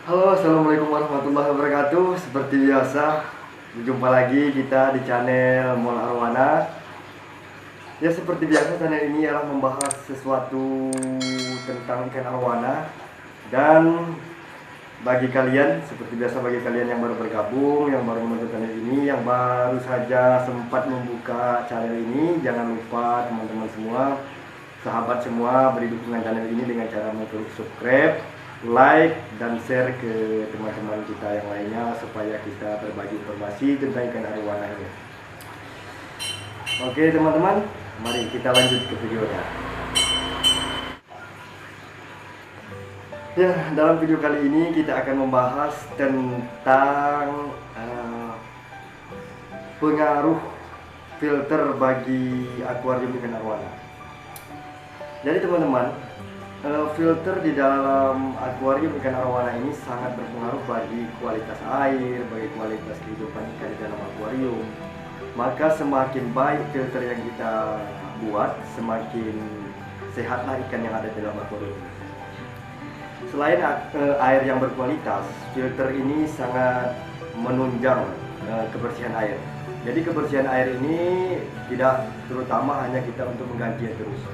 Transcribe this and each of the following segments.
Halo, assalamualaikum warahmatullahi wabarakatuh. Seperti biasa, berjumpa lagi kita di channel Mall Arwana. Ya, seperti biasa, channel ini adalah membahas sesuatu tentang ikan arwana. Dan bagi kalian, seperti biasa, bagi kalian yang baru bergabung, yang baru menonton channel ini, yang baru saja sempat membuka channel ini, jangan lupa teman-teman semua, sahabat semua, beri dukungan channel ini dengan cara mengklik subscribe, like, dan share ke teman-teman kita yang lainnya supaya kita berbagi informasi tentang ikan arwana ini. Oke teman-teman, mari kita lanjut ke videonya. Ya, dalam video kali ini kita akan membahas tentang pengaruh filter bagi akuarium ikan arwana. Jadi teman-teman, filter di dalam akuarium ikan arwana ini sangat berpengaruh bagi kualitas air, bagi kualitas kehidupan ikan di dalam akuarium. Maka semakin baik filter yang kita buat, semakin sehatlah ikan yang ada di dalam akuarium. Selain air yang berkualitas, filter ini sangat menunjang kebersihan air. Jadi kebersihan air ini tidak terutama hanya kita untuk mengganti terus.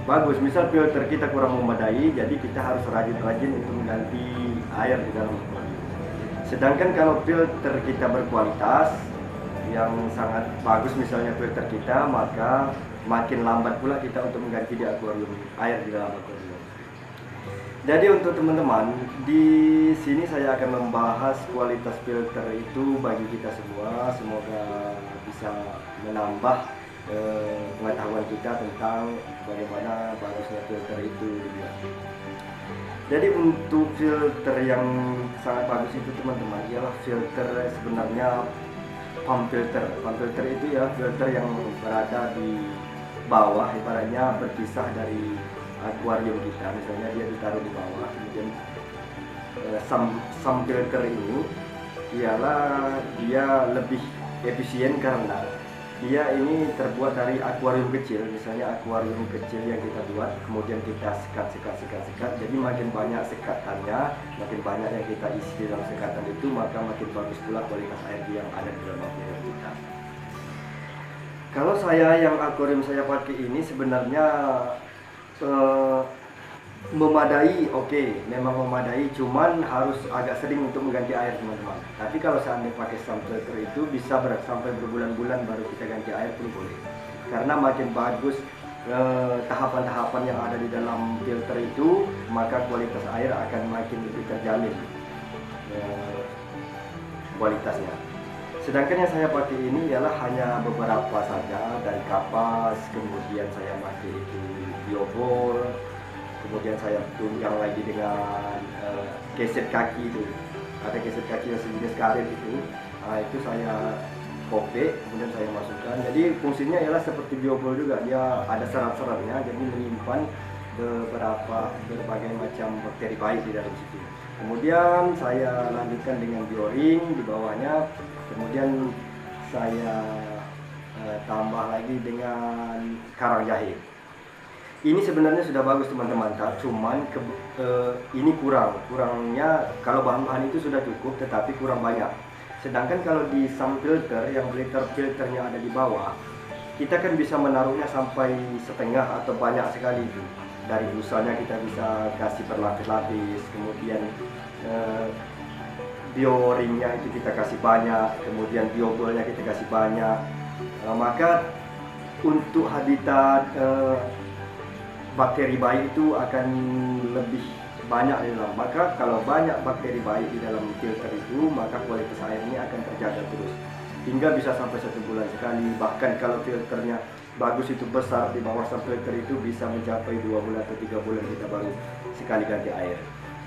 Bagus, misal filter kita kurang memadai, jadi kita harus rajin-rajin untuk mengganti air di dalam akuarium. Sedangkan kalau filter kita berkualitas, yang sangat bagus misalnya filter kita, maka makin lambat pula kita untuk mengganti di akuarium, air di dalam akuarium. Jadi untuk teman-teman, di sini saya akan membahas kualitas filter itu bagi kita semua. Semoga bisa menambah pengetahuan kita tentang bagaimana bagusnya filter itu. Jadi untuk filter yang sangat bagus itu teman-teman ialah filter sebenarnya pump filter. Pump filter itu ya filter yang berada di bawah, ibaratnya berpisah dari akuarium kita. Misalnya dia ditaruh di bawah, kemudian sump filter ini ialah dia lebih efisien karena dia ini terbuat dari akuarium kecil. Misalnya akuarium kecil yang kita buat, kemudian kita sekat. Jadi makin banyak sekatannya, makin banyak yang kita isi di dalam sekatan itu, maka makin bagus pula kualitas air yang ada di dalam akuarium kita. Kalau yang akuarium saya pakai ini sebenarnya memadai, oke, memang memadai, cuman harus agak sering untuk mengganti air teman-teman. Tapi kalau seandainya pakai sump filter itu bisa sampai berbulan-bulan baru kita ganti air pun boleh. Karena makin bagus tahapan-tahapan yang ada di dalam filter itu, maka kualitas air akan makin lebih terjamin kualitasnya. Sedangkan yang saya pakai ini ialah hanya beberapa saja, dari kapas, kemudian saya pakai itu biobol, kemudian saya tunjang lagi dengan keset kaki itu. Ada keset kaki yang sejenis karet itu. Itu saya kope, kemudian saya masukkan. Jadi fungsinya ialah seperti biobol juga, dia ada serat-seratnya, jadi menyimpan berbagai macam bakteri baik di dalam situ. Kemudian saya lanjutkan dengan bioring di bawahnya. Kemudian saya tambah lagi dengan karang jahe. Ini sebenarnya sudah bagus teman-teman, cuman ini kurangnya kalau bahan-bahan itu sudah cukup tetapi kurang banyak. Sedangkan kalau di sump filter yang filternya ada di bawah, kita kan bisa menaruhnya sampai setengah atau banyak sekali itu. Dari busanya kita bisa kasih berlapis-lapis, kemudian bioringnya itu kita kasih banyak, kemudian biobolnya kita kasih banyak. Maka untuk habitat bakteri baik itu akan lebih banyak di dalam. Maka kalau banyak bakteri baik di dalam filter itu, maka kualitas air ini akan terjaga terus hingga bisa sampai 1 bulan sekali. Bahkan kalau filternya bagus itu besar, di bawah sump filter itu bisa mencapai 2 bulan atau 3 bulan kita baru sekali ganti air.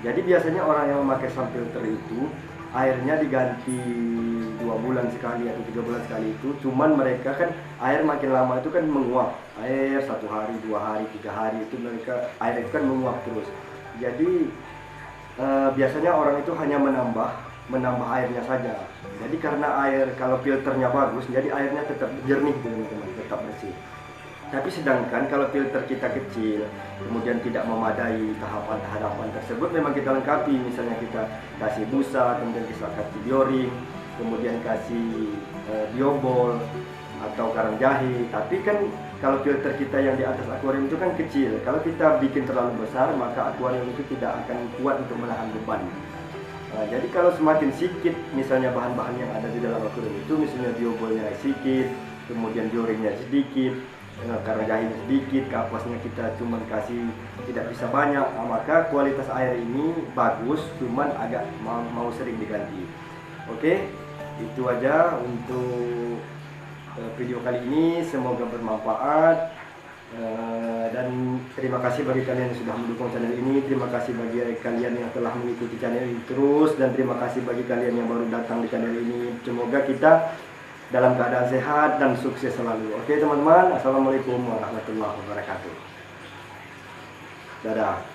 Jadi biasanya orang yang memakai sump filter itu airnya diganti 2 bulan sekali atau 3 bulan sekali itu. Cuman mereka kan air makin lama itu kan menguap. Air 1 hari, 2 hari, 3 hari itu mereka air itu kan menguap terus. Jadi biasanya orang itu hanya menambah airnya saja. Jadi karena air kalau filternya bagus, jadi airnya tetap jernih teman-teman, tetap bersih. Tapi sedangkan kalau filter kita kecil, kemudian tidak memadai tahapan-tahapan tersebut, memang kita lengkapi. Misalnya kita kasih busa, kemudian kita kasih dioring, kemudian kasih biobol atau karang jahe. Tapi kan kalau filter kita yang di atas akuarium itu kan kecil. Kalau kita bikin terlalu besar, maka akuarium itu tidak akan kuat untuk menahan beban. Nah, jadi kalau semakin sedikit misalnya bahan-bahan yang ada di dalam akuarium itu, misalnya biobolnya sedikit, kemudian dioringnya sedikit, karena jahitnya sedikit, kapasnya kita cuma kasih tidak bisa banyak, maka kualitas air ini bagus, cuman agak mau sering diganti. Oke, itu aja untuk video kali ini, semoga bermanfaat. Dan terima kasih bagi kalian yang sudah mendukung channel ini, terima kasih bagi kalian yang telah mengikuti channel ini terus, dan terima kasih bagi kalian yang baru datang di channel ini. Semoga kita dalam keadaan sehat dan sukses selalu. Oke teman-teman, assalamualaikum warahmatullahi wabarakatuh. Dadah.